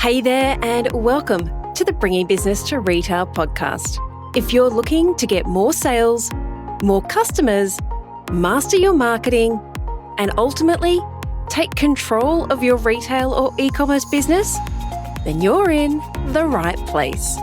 Hey there, and welcome to the Bringing Business to Retail podcast. If you're looking to get more sales, more customers, master your marketing, and ultimately take control of your retail or e-commerce business, then you're in the right place.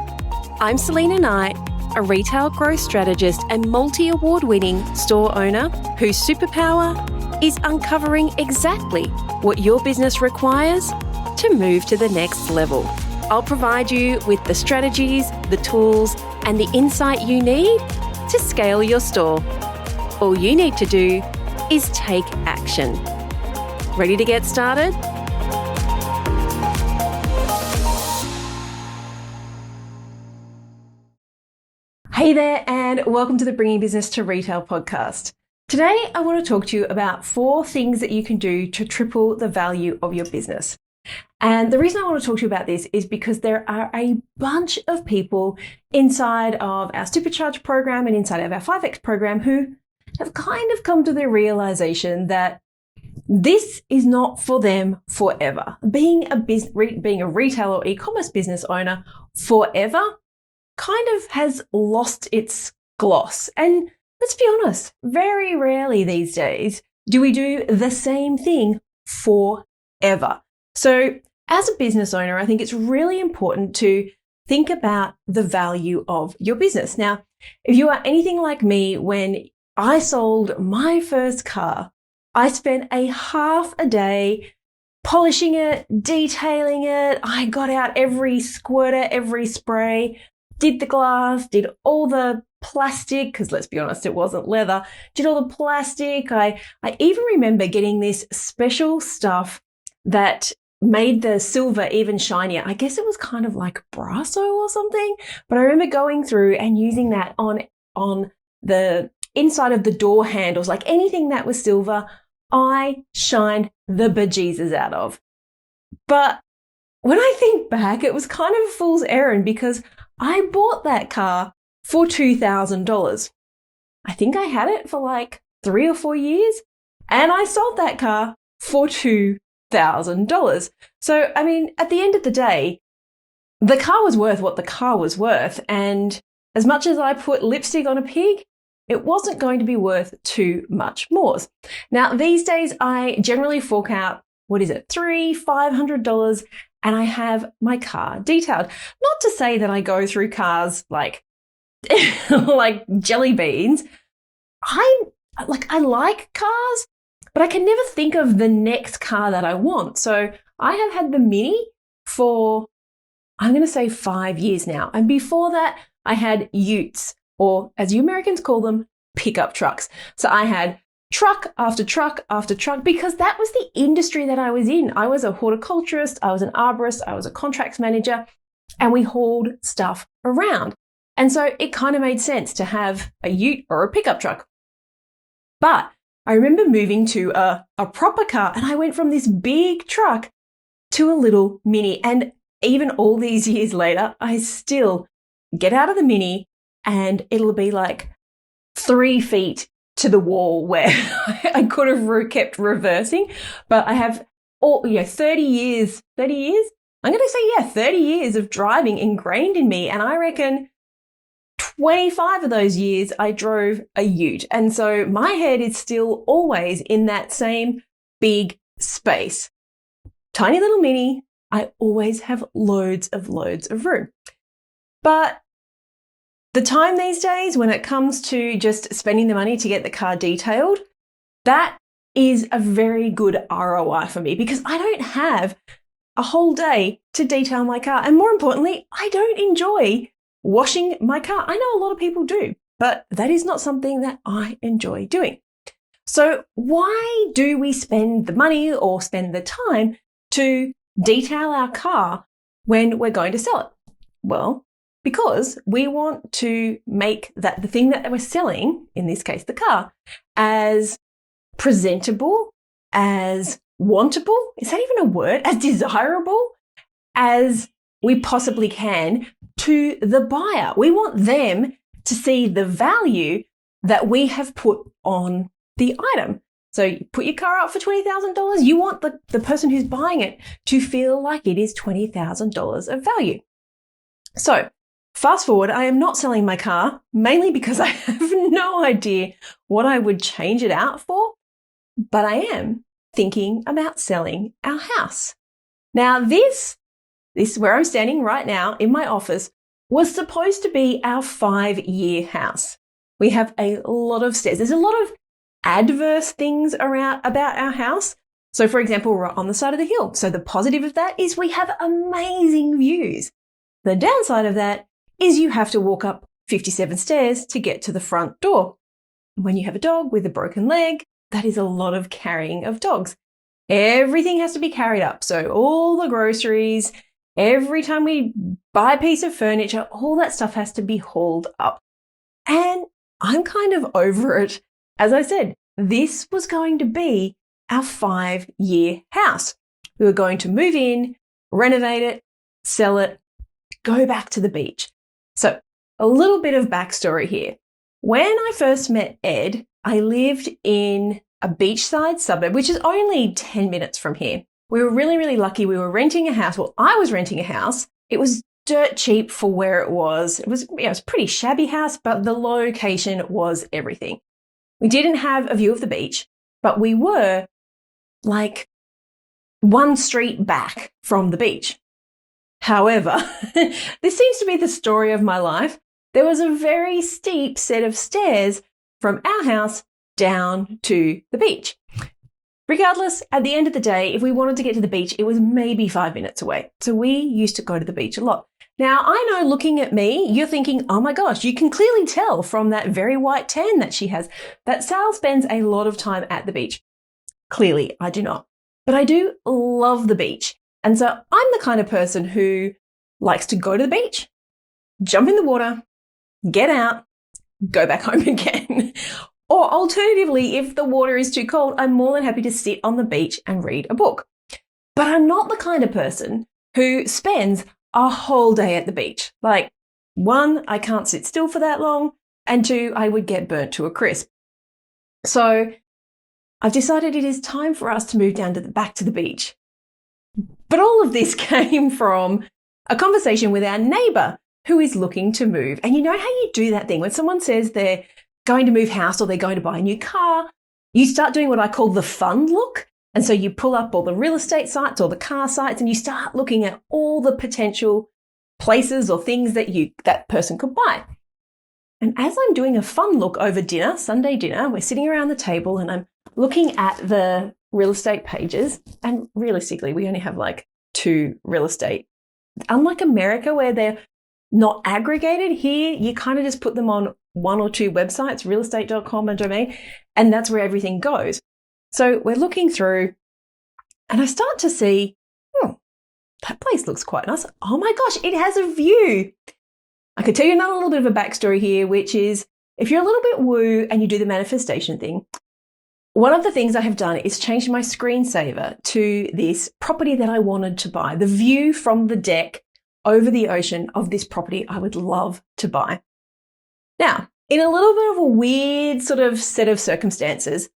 I'm Selena Knight, a retail growth strategist and multi-award-winning store owner whose superpower is uncovering exactly what your business requires to move to the next level. I'll provide you with the strategies, the tools, and the insight you need to scale your store. All you need to do is take action. Ready to get started? Hey there, and welcome to the Bringing Business to Retail podcast. Today, I want to talk to you about 4 things that you can do to triple the value of your business. And the reason I want to talk to you about this is because there are a bunch of people inside of our Supercharge program and inside of our 5X program who have kind of come to the realization that this is not for them forever. Being a retail or e-commerce business owner forever kind of has lost its gloss. And let's be honest, very rarely these days do we do the same thing forever. So as a business owner, I think it's really important to think about the value of your business. Now, if you are anything like me, when I sold my first car, I spent a half a day polishing it, detailing it. I got out every squirter, every spray, did the glass, did all the plastic, because let's be honest, it wasn't leather, did all the plastic. I even remember getting this special stuff that made the silver even shinier. I guess it was kind of like Brasso or something, but I remember going through and using that on the inside of the door handles, like anything that was silver, I shined the bejesus out of. But when I think back, it was kind of a fool's errand because I bought that car for $2,000. I think I had it for like 3 or 4 years, and I sold that car for $2,000. So, I mean, at the end of the day, the car was worth what the car was worth. And as much as I put lipstick on a pig, it wasn't going to be worth too much more. Now, these days, I generally fork out, $300-$500, and I have my car detailed. Not to say that I go through cars like, like jelly beans. I like cars, but I can never think of the next car that I want. So I have had the Mini for, I'm going to say 5 years now. And before that, I had utes, or as you Americans call them, pickup trucks. So I had truck after truck after truck because that was the industry that I was in. I was a horticulturist, I was an arborist, I was a contracts manager, and we hauled stuff around. And so it kind of made sense to have a ute or a pickup truck. But I remember moving to a proper car, and I went from this big truck to a little Mini. And even all these years later, I still get out of the Mini and it'll be like 3 feet to the wall where I could have kept reversing. But I have 30 years. I'm going to say, 30 years of driving ingrained in me. And I reckon 25 of those years I drove a ute. And so my head is still always in that same big space. Tiny little Mini, I always have loads of room. But the time these days when it comes to just spending the money to get the car detailed, that is a very good ROI for me because I don't have a whole day to detail my car. And more importantly, I don't enjoy washing my car. I know a lot of people do, but that is not something that I enjoy doing. So why do we spend the money or spend the time to detail our car when we're going to sell it? Well, because we want to make the thing that we're selling, in this case the car, as presentable, as wantable, is that even a word? As desirable as we possibly can to the buyer. We want them to see the value that we have put on the item. So you put your car up for $20,000. You want the person who's buying it to feel like it is $20,000 of value. So fast forward, I am not selling my car, mainly because I have no idea what I would change it out for, but I am thinking about selling our house. Now, this where I'm standing right now in my office was supposed to be our 5-year house. We have a lot of stairs. There's a lot of adverse things around about our house. So, for example, we're on the side of the hill. So the positive of that is we have amazing views. The downside of that is you have to walk up 57 stairs to get to the front door. When you have a dog with a broken leg, that is a lot of carrying of dogs. Everything has to be carried up. So all the groceries, every time we buy a piece of furniture, all that stuff has to be hauled up. And I'm kind of over it. As I said, this was going to be our 5-year house. We were going to move in, renovate it, sell it, go back to the beach. So a little bit of backstory here. When I first met Ed, I lived in a beachside suburb, which is only 10 minutes from here. We were really, really lucky. We were renting a house. Well, I was renting a house. It was dirt cheap for where it was. It was a pretty shabby house, but the location was everything. We didn't have a view of the beach, but we were like one street back from the beach. However, this seems to be the story of my life. There was a very steep set of stairs from our house down to the beach. Regardless, at the end of the day, if we wanted to get to the beach, it was maybe 5 minutes away. So we used to go to the beach a lot. Now, I know looking at me, you're thinking, oh my gosh, you can clearly tell from that very white tan that she has that Sal spends a lot of time at the beach. Clearly, I do not. But I do love the beach. And so I'm the kind of person who likes to go to the beach, jump in the water, get out, go back home again. Or alternatively, if the water is too cold, I'm more than happy to sit on the beach and read a book. But I'm not the kind of person who spends a whole day at the beach. Like, 1, I can't sit still for that long, and 2, I would get burnt to a crisp. So I've decided it is time for us to move down to back to the beach. But all of this came from a conversation with our neighbour who is looking to move. And you know how you do that thing when someone says they're going to move house or they're going to buy a new car, you start doing what I call the fun look. And so you pull up all the real estate sites or the car sites and you start looking at all the potential places or things that person could buy. And as I'm doing a fun look over dinner, Sunday dinner, we're sitting around the table and I'm looking at the real estate pages. And realistically, we only have like 2 real estate. Unlike America where they're not aggregated, here you kind of just put them on 1 or 2 websites, realestate.com and domain, and that's where everything goes. So we're looking through and I start to see, that place looks quite nice. Oh my gosh, it has a view. I could tell you another little bit of a backstory here, which is if you're a little bit woo and you do the manifestation thing, one of the things I have done is change my screensaver to this property that I wanted to buy, the view from the deck over the ocean of this property I would love to buy. Now, in a little bit of a weird sort of set of circumstances,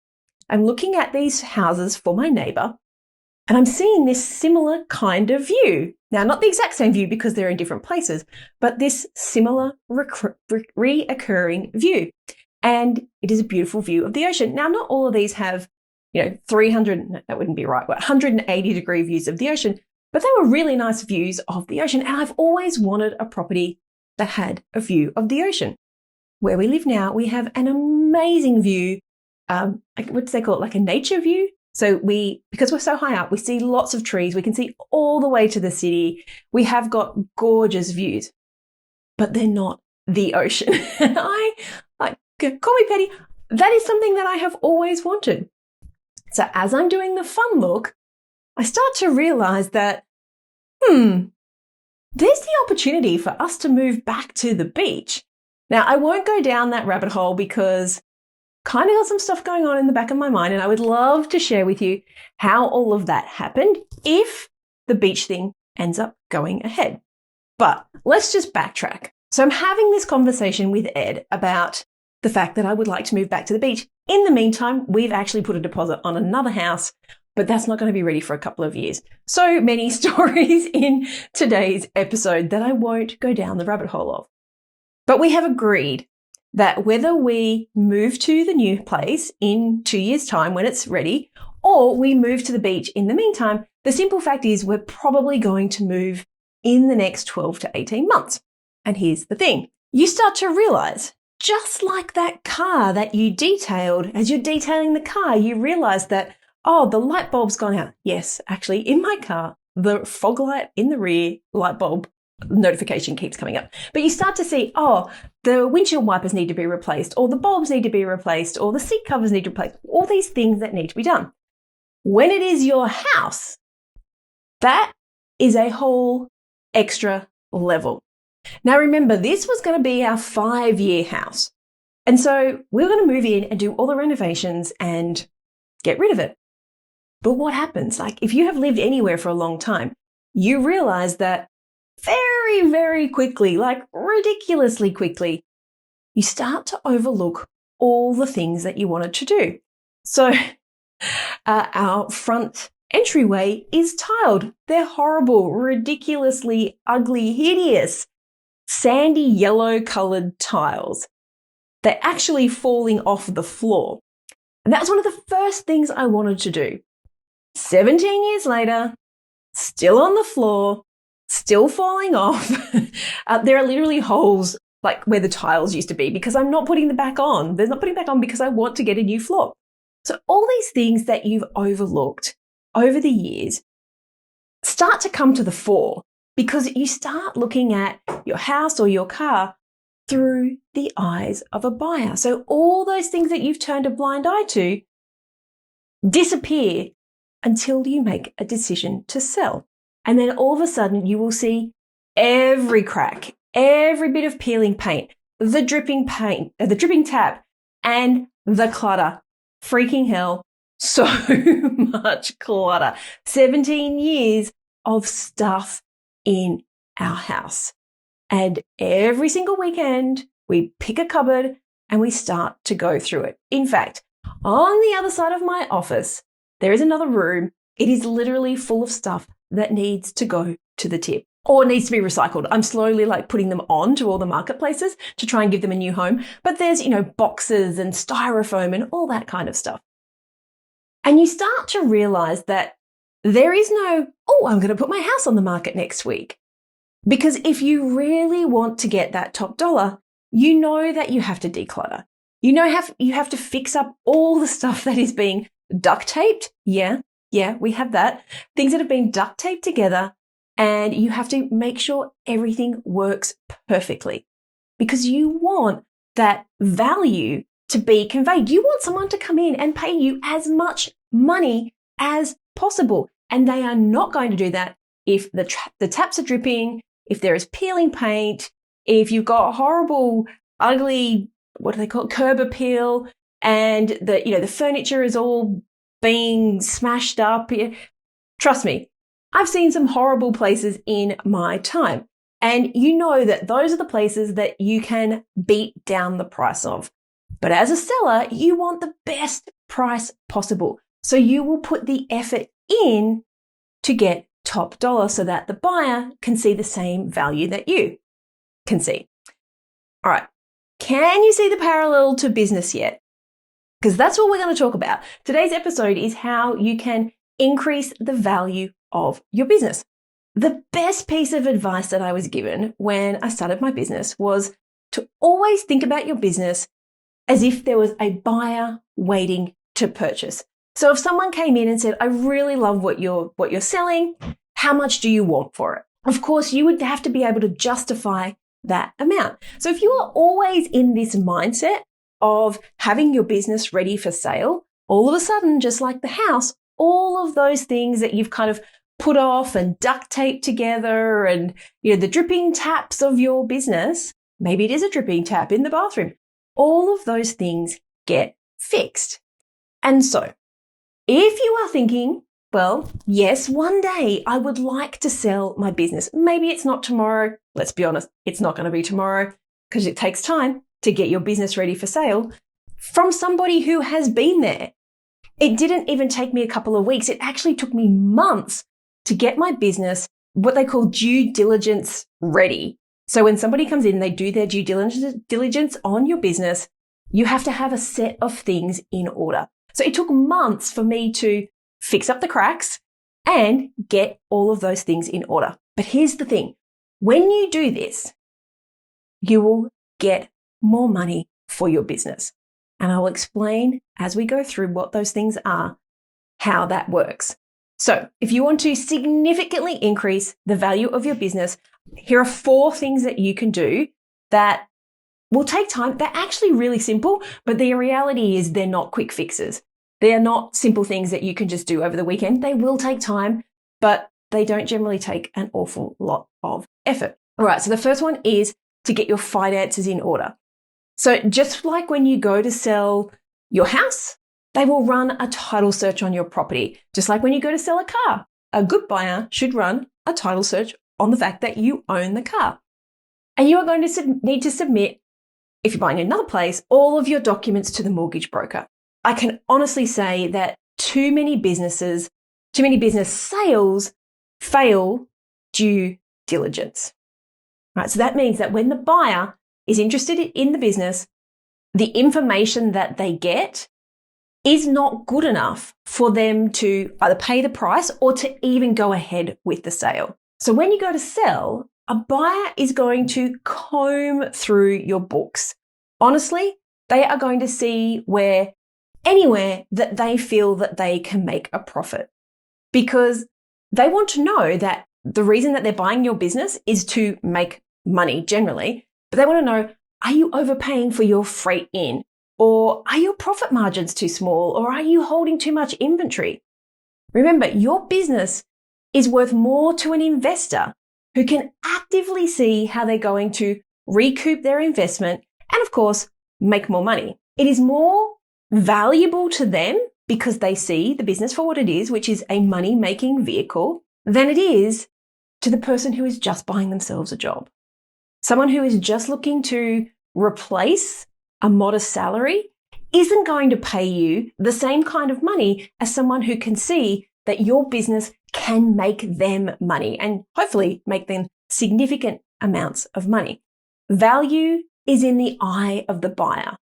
I'm looking at these houses for my neighbour and I'm seeing this similar kind of view. Now, not the exact same view because they're in different places, but this similar reoccurring view. And it is a beautiful view of the ocean. Now, not all of these have, 180 degree views of the ocean, but they were really nice views of the ocean. And I've always wanted a property that had a view of the ocean. Where we live now, we have an amazing view. What do they call it? Like a nature view. So because we're so high up, we see lots of trees. We can see all the way to the city. We have got gorgeous views, but they're not the ocean. Call me petty. That is something that I have always wanted. So as I'm doing the fun look, I start to realize that, there's the opportunity for us to move back to the beach. Now, I won't go down that rabbit hole because kind of got some stuff going on in the back of my mind, and I would love to share with you how all of that happened if the beach thing ends up going ahead. But let's just backtrack. So I'm having this conversation with Ed about the fact that I would like to move back to the beach. In the meantime, we've actually put a deposit on another house, but that's not going to be ready for a couple of years. So many stories in today's episode that I won't go down the rabbit hole of. But we have agreed that whether we move to the new place in 2 years' time when it's ready, or we move to the beach in the meantime, the simple fact is we're probably going to move in the next 12 to 18 months. And here's the thing. You start to realize, just like that car that you detailed, as you're detailing the car, you realize that, oh, the light bulb's gone out. Yes, actually, in my car, the fog light in the rear light bulb notification keeps coming up. But you start to see, oh, the windshield wipers need to be replaced, or the bulbs need to be replaced, or the seat covers need to be replaced, all these things that need to be done. When it is your house, that is a whole extra level. Now remember, this was going to be our 5-year house. And so we were going to move in and do all the renovations and get rid of it. But what happens? Like if you have lived anywhere for a long time, you realize that very, very quickly, like ridiculously quickly, you start to overlook all the things that you wanted to do. So our front entryway is tiled. They're horrible, ridiculously ugly, hideous, sandy yellow colored tiles. They're actually falling off the floor. And that's one of the first things I wanted to do. 17 years later, still on the floor, still falling off. There are literally holes like where the tiles used to be because I'm not putting them back on. They're not putting back on because I want to get a new floor. So all these things that you've overlooked over the years start to come to the fore because you start looking at your house or your car through the eyes of a buyer. So all those things that you've turned a blind eye to disappear until you make a decision to sell. And then all of a sudden you will see every crack, every bit of peeling paint, the dripping tap, and the clutter. Freaking hell, so much clutter. 17 years of stuff in our house. And every single weekend, we pick a cupboard and we start to go through it. In fact, on the other side of my office, there is another room. It is literally full of stuff that needs to go to the tip or needs to be recycled. I'm slowly putting them on to all the marketplaces to try and give them a new home. But there's, boxes and styrofoam and all that kind of stuff. And you start to realize that there is no, oh, I'm going to put my house on the market next week. Because if you really want to get that top dollar, you know that you have to declutter. You have to fix up all the stuff that is being duct taped. Yeah, we have that. Things that have been duct taped together, and you have to make sure everything works perfectly because you want that value to be conveyed. You want someone to come in and pay you as much money as possible. And they are not going to do that if the taps are dripping, if there is peeling paint, if you've got horrible, ugly, what do they call it, curb appeal, and the furniture is all being smashed up. Trust me, I've seen some horrible places in my time. And you know that those are the places that you can beat down the price of. But as a seller, you want the best price possible. So you will put the effort in to get top dollar so that the buyer can see the same value that you can see. All right. Can you see the parallel to business yet? Because that's what we're going to talk about. Today's episode is how you can increase the value of your business. The best piece of advice that I was given when I started my business was to always think about your business as if there was a buyer waiting to purchase. So if someone came in and said, I really love what you're selling, how much do you want for it? Of course, you would have to be able to justify that amount. So if you are always in this mindset of having your business ready for sale, all of a sudden, just like the house, all of those things that you've kind of put off and duct taped together and, the dripping taps of your business, maybe it is a dripping tap in the bathroom, all of those things get fixed. And so if you are thinking, well, yes, one day I would like to sell my business. Maybe it's not tomorrow. Let's be honest, it's not going to be tomorrow because it takes time. to get your business ready for sale from somebody who has been there. It didn't even take me a couple of weeks. It actually took me months to get my business, what they call due diligence ready. So when somebody comes in, they do their due diligence on your business, you have to have a set of things in order. So it took months for me to fix up the cracks and get all of those things in order. But here's the thing. When you do this, you will get more money for your business. And I'll explain as we go through what those things are, how that works. So if you want to significantly increase the value of your business, here are 4 things that you can do that will take time. They're actually really simple, but the reality is they're not quick fixes. They are not simple things that you can just do over the weekend. They will take time, but they don't generally take an awful lot of effort. All right, so the first one is to get your finances in order. So just like when you go to sell your house, they will run a title search on your property. Just like when you go to sell a car, a good buyer should run a title search on the fact that you own the car. And you are going to need to submit, if you're buying another place, all of your documents to the mortgage broker. I can honestly say that too many business sales fail due diligence. Right, so that means that when the buyer is interested in the business, the information that they get is not good enough for them to either pay the price or to even go ahead with the sale. So when you go to sell, a buyer is going to comb through your books. Honestly, they are going to see anywhere that they feel that they can make a profit, because they want to know that the reason that they're buying your business is to make money generally, but they want to know, are you overpaying for your freight in? Or are your profit margins too small? Or are you holding too much inventory? Remember, your business is worth more to an investor who can actively see how they're going to recoup their investment and, of course, make more money. It is more valuable to them because they see the business for what it is, which is a money-making vehicle, than it is to the person who is just buying themselves a job. Someone who is just looking to replace a modest salary isn't going to pay you the same kind of money as someone who can see that your business can make them money and hopefully make them significant amounts of money. Value is in the eye of the buyer.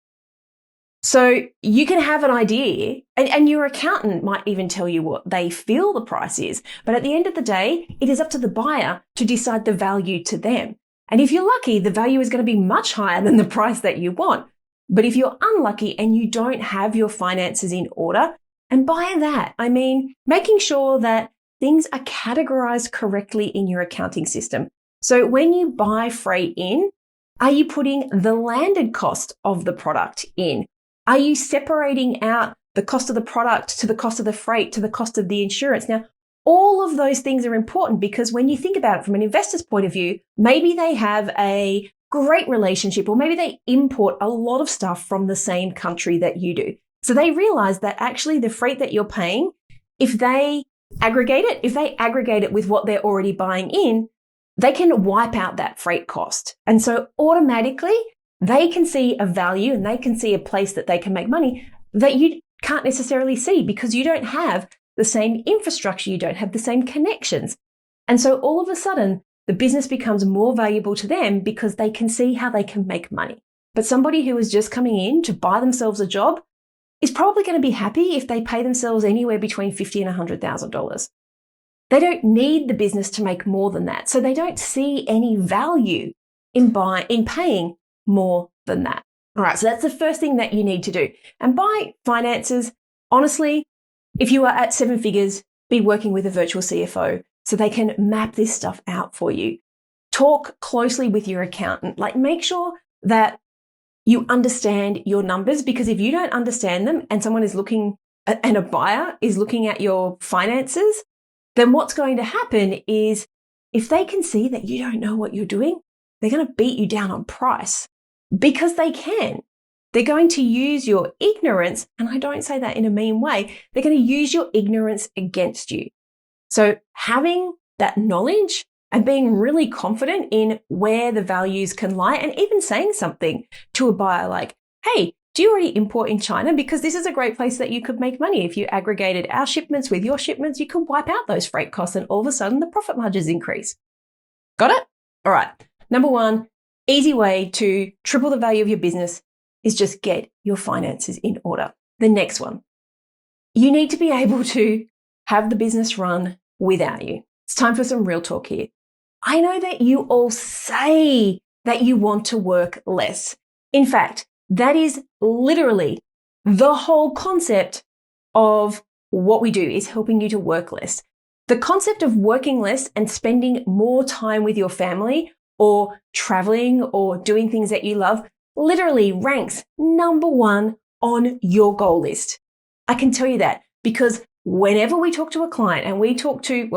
So you can have an idea, and your accountant might even tell you what they feel the price is. But at the end of the day, it is up to the buyer to decide the value to them. And if you're lucky, the value is going to be much higher than the price that you want. But if you're unlucky and you don't have your finances in order, and by that, I mean making sure that things are categorized correctly in your accounting system. So when you buy freight in, are you putting the landed cost of the product in? Are you separating out the cost of the product to the cost of the freight to the cost of the insurance? Now, all of those things are important because when you think about it from an investor's point of view, maybe they have a great relationship or maybe they import a lot of stuff from the same country that you do. So they realize that actually the freight that you're paying, if they aggregate it with what they're already buying in, they can wipe out that freight cost. And so automatically they can see a value and they can see a place that they can make money that you can't necessarily see because you don't have the same infrastructure, you don't have the same connections. And so all of a sudden, the business becomes more valuable to them because they can see how they can make money. But somebody who is just coming in to buy themselves a job is probably going to be happy if they pay themselves anywhere between $50,000 and $100,000. They don't need the business to make more than that. So they don't see any value in paying more than that. All right, so that's the first thing that you need to do. And by finances, honestly, if you are at 7 figures, be working with a virtual CFO so they can map this stuff out for you. Talk closely with your accountant. Make sure that you understand your numbers, because if you don't understand them and someone is looking and a buyer is looking at your finances, then what's going to happen is if they can see that you don't know what you're doing, they're going to beat you down on price because they can. They're going to use your ignorance, and I don't say that in a mean way, they're going to use your ignorance against you. So having that knowledge and being really confident in where the values can lie, and even saying something to a buyer like, hey, do you already import in China? Because this is a great place that you could make money. If you aggregated our shipments with your shipments, you could wipe out those freight costs and all of a sudden the profit margins increase. Got it? All right. Number one, easy way to triple the value of your business is just get your finances in order. The next one, you need to be able to have the business run without you. It's time for some real talk here. I know that you all say that you want to work less. In fact, that is literally the whole concept of what we do, is helping you to work less. The concept of working less and spending more time with your family or traveling or doing things that you love literally ranks number one on your goal list. I can tell you that because whenever we talk to a client and we talk to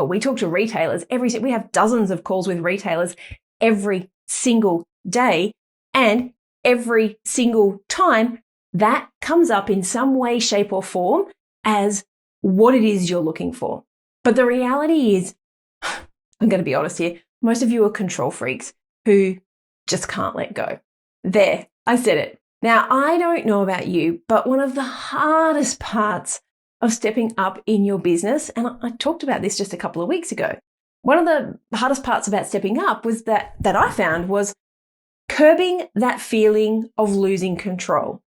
retailers, we have dozens of calls with retailers every single day, and every single time that comes up in some way, shape or form as what it is you're looking for. But the reality is, I'm going to be honest here, most of you are control freaks who just can't let go. There, I said it. Now, I don't know about you, but one of the hardest parts of stepping up in your business, and I talked about this just a couple of weeks ago, one of the hardest parts about stepping up was that I found was curbing that feeling of losing control.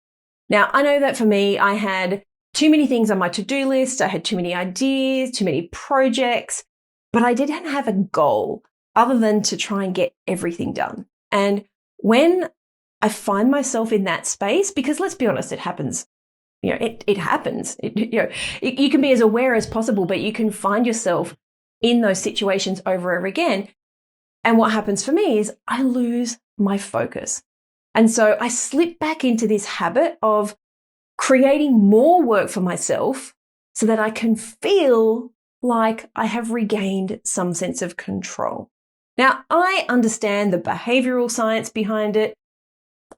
Now, I know that for me, I had too many things on my to-do list. I had too many ideas, too many projects, but I didn't have a goal other than to try and get everything done. And when I find myself in that space, because let's be honest, it happens. It happens. You can be as aware as possible, but you can find yourself in those situations over and over again. And what happens for me is I lose my focus. And so I slip back into this habit of creating more work for myself so that I can feel like I have regained some sense of control. Now, I understand the behavioral science behind it.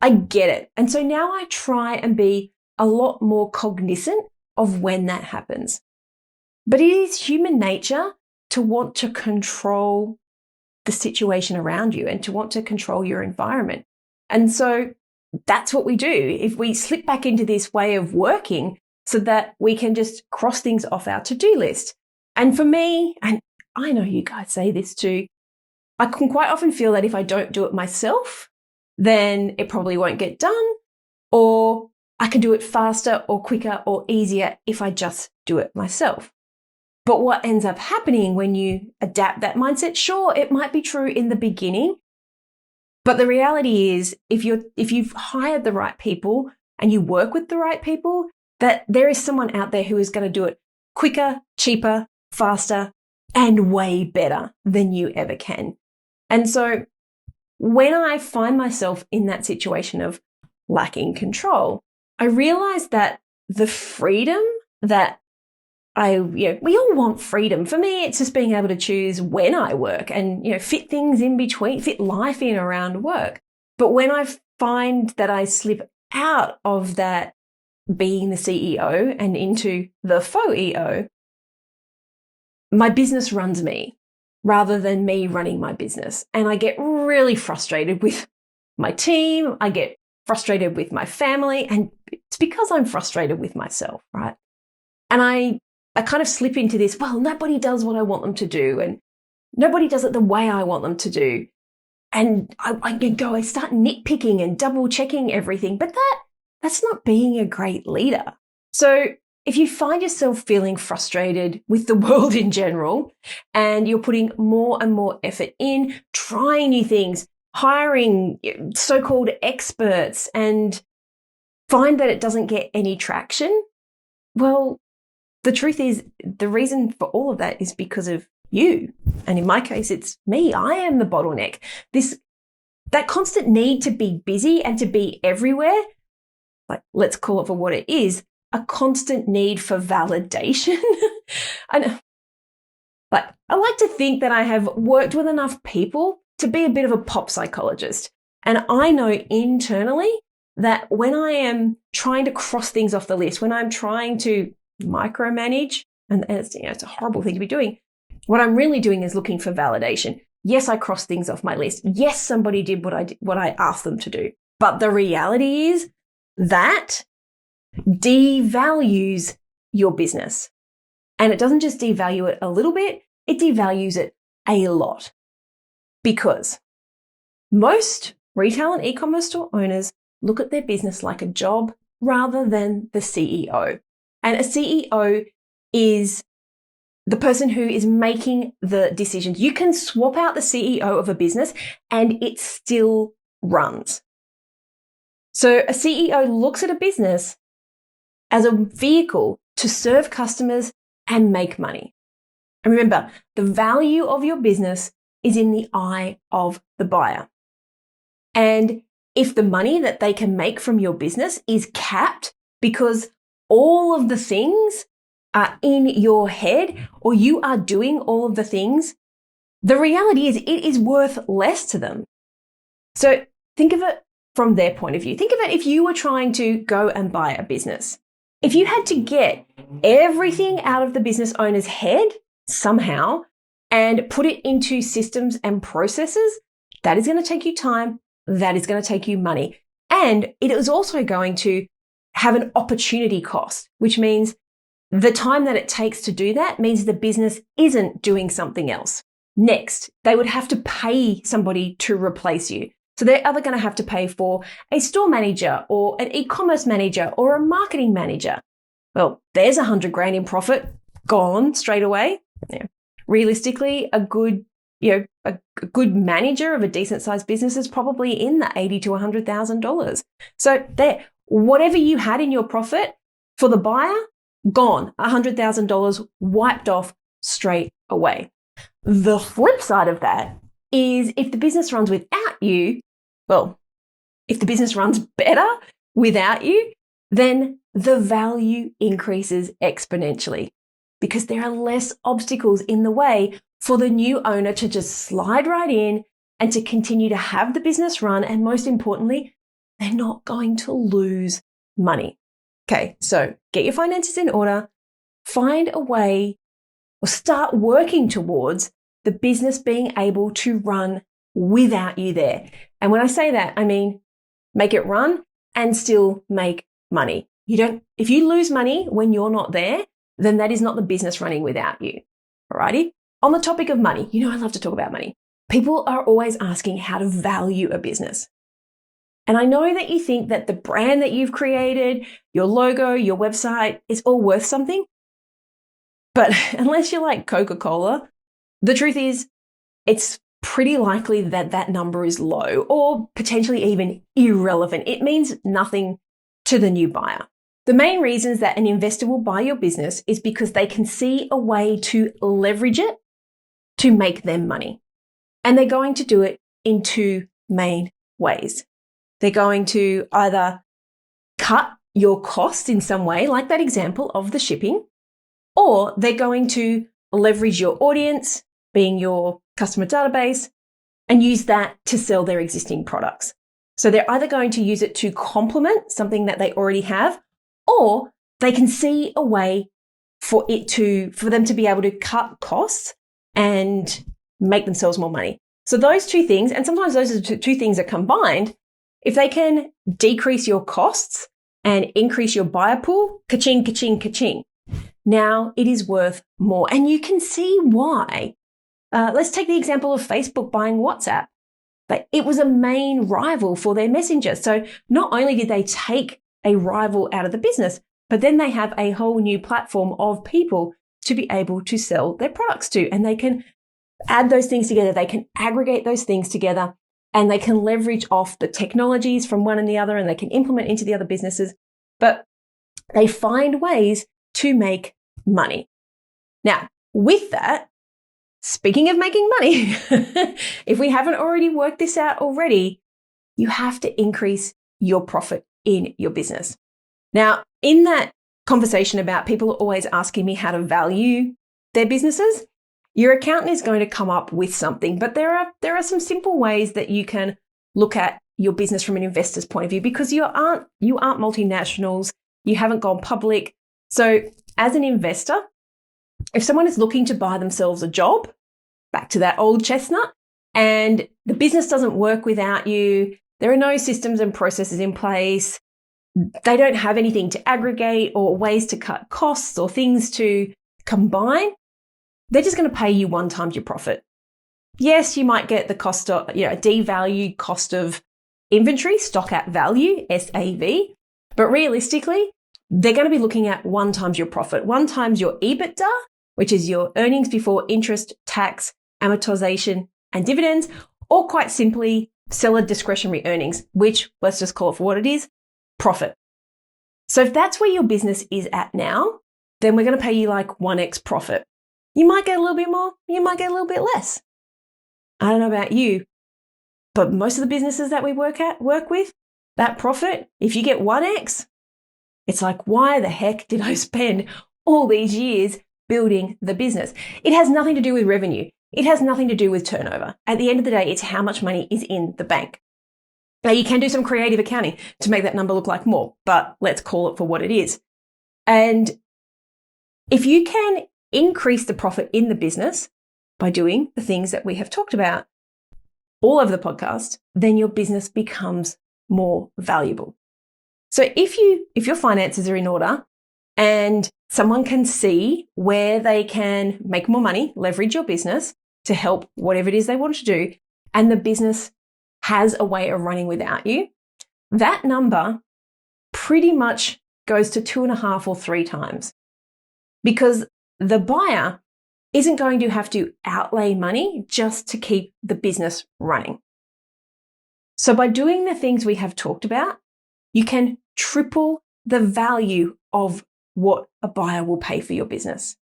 I get it. And so now I try and be a lot more cognizant of when that happens. But it is human nature to want to control the situation around you and to want to control your environment. And so that's what we do. If we slip back into this way of working so that we can just cross things off our to-do list. And for me, and I know you guys say this too, I can quite often feel that if I don't do it myself, then it probably won't get done, or I can do it faster or quicker or easier if I just do it myself. But what ends up happening when you adapt that mindset, sure, it might be true in the beginning, but the reality is if you've hired the right people and you work with the right people, that there is someone out there who is going to do it quicker, cheaper, faster, and way better than you ever can. And so when I find myself in that situation of lacking control, I realize that the freedom that we all want freedom. For me, it's just being able to choose when I work and, fit things in between, fit life in around work. But when I find that I out of that being the CEO and into the faux EO, my business runs me rather than me running my business. And I get really frustrated with my team. I get frustrated with my family. And it's because I'm frustrated with myself, right? And I kind of slip into this, well, nobody does what I want them to do. And nobody does it the way I want them to do. And I start nitpicking and double checking everything. But that's not being a great leader. So if you find yourself feeling frustrated with the world in general, and you're putting more and more effort in, trying new things, hiring so-called experts, and find that it doesn't get any traction, well, the truth is the reason for all of that is because of you. And in my case, it's me. I am the bottleneck. That constant need to be busy and to be everywhere, like, let's call it for what it is, a constant need for validation. I like to think that I have worked with enough people to be a bit of a pop psychologist. And I know internally that when I am trying to cross things off the list, when I'm trying to micromanage, and it's a horrible thing to be doing, what I'm really doing is looking for validation. Yes, I crossed things off my list. Yes, somebody did what I asked them to do. But the reality is that devalues your business. And it doesn't just devalue it a little bit, it devalues it a lot. Because most retail and e-commerce store owners look at their business like a job rather than the CEO. And a CEO is the person who is making the decisions. You can swap out the CEO of a business and it still runs. So a CEO looks at a business as a vehicle to serve customers and make money. And remember, the value of your business is in the eye of the buyer. And if the money that they can make from your business is capped because all of the things are in your head or you are doing all of the things, the reality is it is worth less to them. So think of it from their point of view. Think of it if you were trying to go and buy a business. If you had to get everything out of the business owner's head somehow and put it into systems and processes, that is going to take you time. That is going to take you money. And it is also going to have an opportunity cost, which means the time that it takes to do that means the business isn't doing something else. Next, they would have to pay somebody to replace you. So they're either going to have to pay for a store manager or an e-commerce manager or a marketing manager. Well, there's $100,000 in profit gone straight away. Yeah. Realistically, a good manager of a decent sized business is probably in the $80,000 to $100,000. So there, whatever you had in your profit for the buyer, gone. $100,000 wiped off straight away. The flip side of that is if the business runs without you, well, if the business runs better without you, then the value increases exponentially because there are less obstacles in the way for the new owner to just slide right in and to continue to have the business run. And most importantly, they're not going to lose money. Okay, so get your finances in order, find a way or start working towards the business being able to run without you there. And when I say that, I mean, make it run and still make money. If you lose money when you're not there, then that is not the business running without you. Alrighty? On the topic of money, I love to talk about money. People are always asking how to value a business. And I know that you think that the brand that you've created, your logo, your website is all worth something. But unless you're like Coca-Cola, the truth is it's pretty likely that that number is low or potentially even irrelevant. It means nothing to the new buyer. The main reasons that an investor will buy your business is because they can see a way to leverage it to make them money. And they're going to do it in two main ways. They're going to either cut your costs in some way, like that example of the shipping, or they're going to leverage your audience, being your customer database, and use that to sell their existing products. So they're either going to use it to complement something that they already have, or they can see a way for them to be able to cut costs and make themselves more money. So those two things, and sometimes those are two things are combined, if they can decrease your costs and increase your buyer pool, ka-ching, ka-ching, ka-ching, now it is worth more. And you can see why. Let's take the example of Facebook buying WhatsApp. It was a main rival for their messenger. So not only did they take a rival out of the business, but then they have a whole new platform of people to be able to sell their products to. And they can add those things together. They can aggregate those things together and they can leverage off the technologies from one and the other and they can implement into the other businesses. But they find ways to make money. Now, with that, speaking of making money, if we haven't already worked this out already, you have to increase your profit in your business. Now, in that conversation about people are always asking me how to value their businesses, your accountant is going to come up with something, but there are some simple ways that you can look at your business from an investor's point of view because you aren't multinationals, you haven't gone public. So as an investor, if someone is looking to buy themselves a job, back to that old chestnut, and the business doesn't work without you. There are no systems and processes in place. They don't have anything to aggregate or ways to cut costs or things to combine. They're just going to pay you 1 times your profit. Yes, you might get the cost of, devalued cost of inventory, stock at value, SAV, but realistically, they're going to be looking at 1 times your profit, 1 times your EBITDA, which is your earnings before interest, tax, amortization, and dividends, or quite simply, seller discretionary earnings, which let's just call it for what it is, profit. So if that's where your business is at now, then we're going to pay you like 1x profit. You might get a little bit more, you might get a little bit less. I don't know about you, but most of the businesses that we work with, that profit, if you get 1x, it's like, why the heck did I spend all these years building the business? It has nothing to do with revenue. It has nothing to do with turnover. At the end of the day, it's how much money is in the bank. Now, you can do some creative accounting to make that number look like more, but let's call it for what it is. And if you can increase the profit in the business by doing the things that we have talked about all over the podcast, then your business becomes more valuable. So if your finances are in order and someone can see where they can make more money, leverage your business to help whatever it is they want to do, and the business has a way of running without you, that number pretty much goes to 2.5 or 3 times, because the buyer isn't going to have to outlay money just to keep the business running. So by doing the things we have talked about, you can triple the value of what a buyer will pay for your business.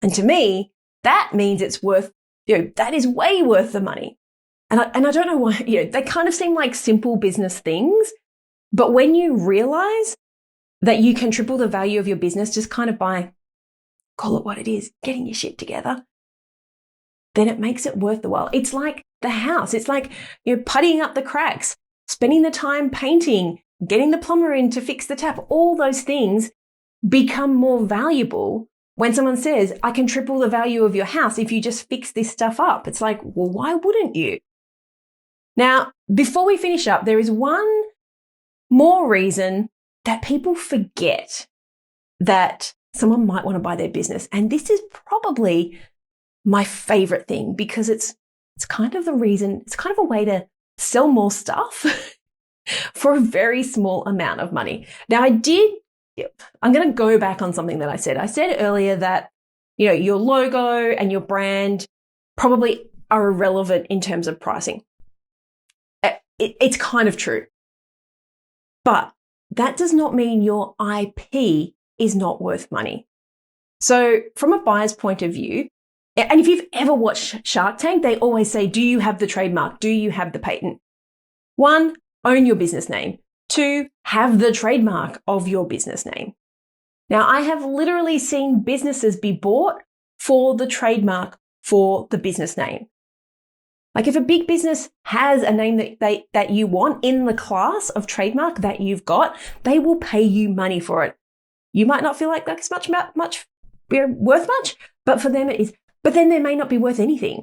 And to me, that means it's worth, that is way worth the money. And I don't know why, they kind of seem like simple business things, but when you realize that you can triple the value of your business just kind of by, call it what it is, getting your shit together, then it makes it worth the while. It's like the house. It's like puttying up the cracks, spending the time painting, getting the plumber in to fix the tap. All those things become more valuable when someone says, I can triple the value of your house if you just fix this stuff up. It's like, well, why wouldn't you? Now, before we finish up, there is one more reason that people forget that someone might want to buy their business. And this is probably my favorite thing, because it's kind of the reason, it's kind of a way to sell more stuff for a very small amount of money. Now, I'm going to go back on something that I said. I said earlier that, your logo and your brand probably are irrelevant in terms of pricing. It's kind of true. But that does not mean your IP is not worth money. So from a buyer's point of view, and if you've ever watched Shark Tank, they always say, do you have the trademark? Do you have the patent? 1, own your business name. 2, have the trademark of your business name. Now, I have literally seen businesses be bought for the trademark for the business name. Like if a big business has a name that you want in the class of trademark that you've got, they will pay you money for it. You might not feel like that's worth much, but for them it is. But then they may not be worth anything.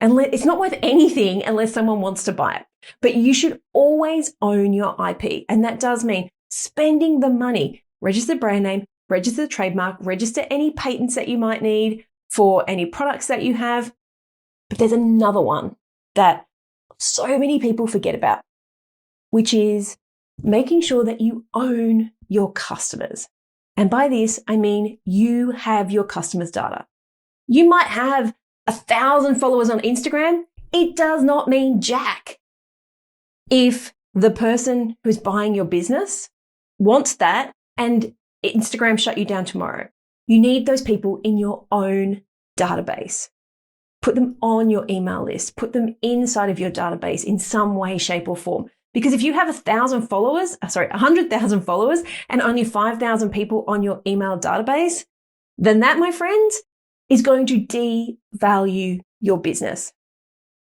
It's not worth anything unless someone wants to buy it. But you should always own your IP. And that does mean spending the money, register the brand name, register the trademark, register any patents that you might need for any products that you have. But there's another one that so many people forget about, which is making sure that you own your customers. And by this, I mean you have your customers' data. You might have 1,000 followers on Instagram. It does not mean jack. If the person who's buying your business wants that and Instagram shut you down tomorrow, you need those people in your own database. Put them on your email list. Put them inside of your database in some way, shape, or form. Because if you have 100,000 followers and only 5,000 people on your email database, then that, my friends, is going to devalue your business.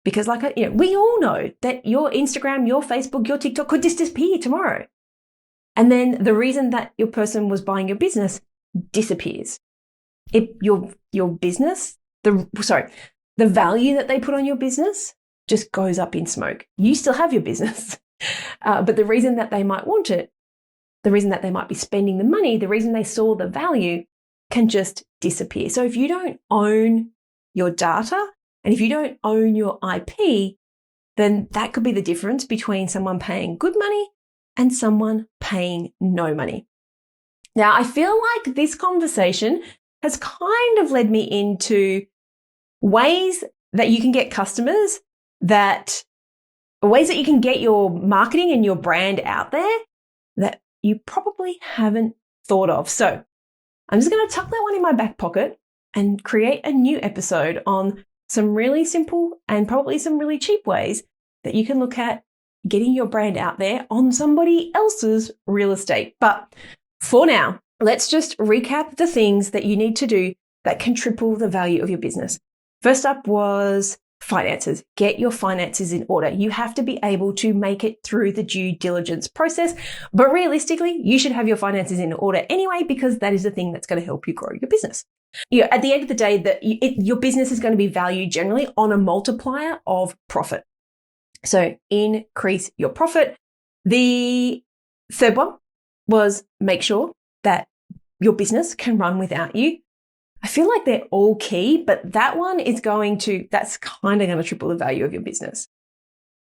Because we all know that your Instagram, your Facebook, your TikTok could just disappear tomorrow. And then the reason that your person was buying your business disappears. Your business, the value that they put on your business just goes up in smoke. You still have your business, but the reason that they might want it, the reason that they might be spending the money, the reason they saw the value can just disappear. So if you don't own your data and if you don't own your IP, then that could be the difference between someone paying good money and someone paying no money. Now, I feel like this conversation has kind of led me into ways that you can get customers, ways that you can get your marketing and your brand out there that you probably haven't thought of. So I'm just going to tuck that one in my back pocket and create a new episode on some really simple and probably some really cheap ways that you can look at getting your brand out there on somebody else's real estate. But for now, let's just recap the things that you need to do that can triple the value of your business. First up was finances. Get your finances in order. You have to be able to make it through the due diligence process. But realistically, you should have your finances in order anyway, because that is the thing that's going to help you grow your business. At the end of the day, your business is going to be valued generally on a multiplier of profit. So increase your profit. The third one was make sure that your business can run without you. I feel like they're all key, but that one is that's kind of going to triple the value of your business.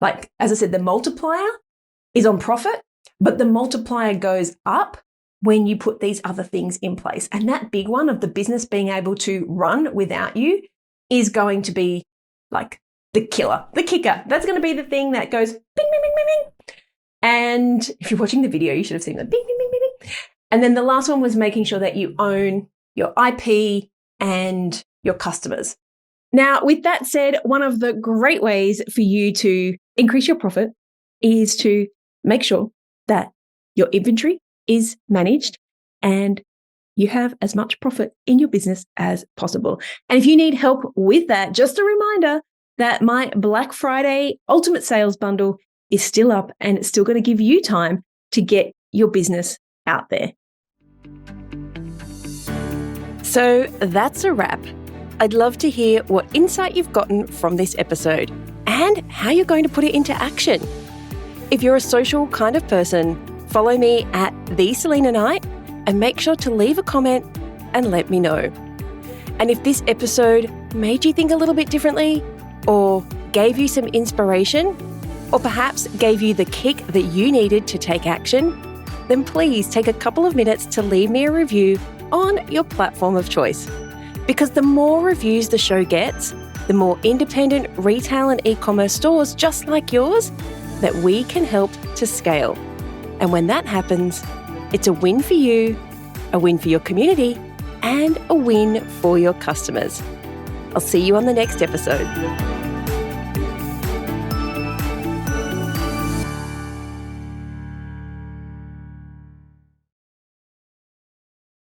Like, as I said, the multiplier is on profit, but the multiplier goes up when you put these other things in place. And that big one of the business being able to run without you is going to be like the killer, the kicker. That's going to be the thing that goes bing, bing, bing, bing, bing. And if you're watching the video, you should have seen the bing, bing, bing, bing, bing. And then the last one was making sure that you own your IP and your customers. Now, with that said, one of the great ways for you to increase your profit is to make sure that your inventory is managed and you have as much profit in your business as possible. And if you need help with that, just a reminder that my Black Friday Ultimate Sales Bundle is still up and it's still going to give you time to get your business out there. So that's a wrap. I'd love to hear what insight you've gotten from this episode and how you're going to put it into action. If you're a social kind of person, follow me at @TheSelenaKnight and make sure to leave a comment and let me know. And if this episode made you think a little bit differently or gave you some inspiration or perhaps gave you the kick that you needed to take action, then please take a couple of minutes to leave me a review on your platform of choice. Because the more reviews the show gets, the more independent retail and e-commerce stores just like yours that we can help to scale. And when that happens, it's a win for you, a win for your community, and a win for your customers. I'll see you on the next episode.